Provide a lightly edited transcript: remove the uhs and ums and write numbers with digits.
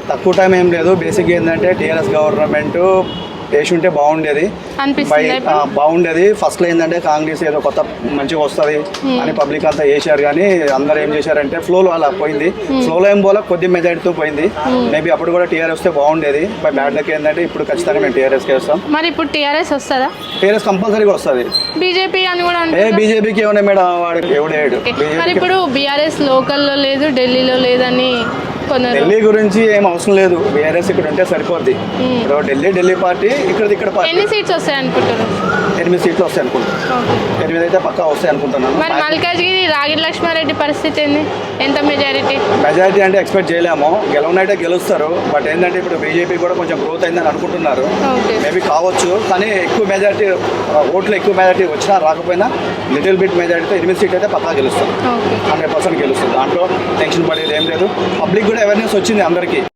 తక్కువ టైం ఏం లేదు. బేసిక్ ఏంటంటే టీఆర్ఎస్ గవర్నమెంట్ వేసి ఉంటే బాగుండేది, బాగుండేది. ఫస్ట్లో ఏంటంటే కాంగ్రెస్ ఏదో కొత్త మంచిగా వస్తుంది అని పబ్లిక్ అంతా వేసారు, కానీ అందరు ఏం చేశారంటే ఫ్లోలో అలా పోయింది. ఫ్లోలో ఏం పోలా, కొద్ది మెజారిటీతో పోయింది. మేబీ అప్పుడు కూడా టీఆర్ఎస్ వస్తే బాగుండేది. బై బ్యాడ్ లక్ ఏంటంటే ఇప్పుడు ఖచ్చితంగా మేము టీఆర్ఎస్కి వేస్తాం. మరి ఇప్పుడు టీఆర్ఎస్ వస్తుందా? టీఆర్ఎస్ కంపల్సరీగా వస్తుంది. బీజేపీ అని కూడా బీజేపీకి ఏమన్నా మేడం, వాడు ఎవడేడు. మరి ఇప్పుడు బీఆర్ఎస్ లోకల్లో లేదు, ఢిల్లీలో లేదని ఢిల్లీ గురించి ఏం అవసరం లేదు, బీఆర్ఎస్ ఇక్కడ ఉంటే సరిపోద్ది. ఇప్పుడు ఢిల్లీ పార్టీ, ఇక్కడ పార్టీ. ఎన్ని సీట్స్ వస్తాయి అనుకుంటారు? 8 సీట్లు వస్తాయి అనుకుంటున్నాను. 8 అయితే పక్కా వస్తాయి అనుకుంటున్నాను. మరి మల్కాజ్గిరి రాగిడి లక్ష్మారెడ్డి పరిస్థితి ఏంది? ఎంత మెజారిటీ అంటే ఎక్స్పెక్ట్ చేయలేము. గెలవనైతే గెలుస్తారు, బట్ ఏంటంటే ఇప్పుడు బీజేపీ కూడా కొంచెం గ్రోత్ అయిందని అనుకుంటున్నారు. మేబీ కావచ్చు, కానీ ఎక్కువ మెజారిటీ ఓట్లు ఎక్కువ మెజారిటీ వచ్చినా రాకపోయినా లిటిల్ బిట్ మెజారిటీతో 8 సీట్లు అయితే పక్కా గెలుస్తారు. 100% గెలుస్తుంది. దాంట్లో టెన్షన్ పడేది ఏం లేదు. పబ్లిక్ కూడా అవేర్నెస్ వచ్చింది అందరికీ.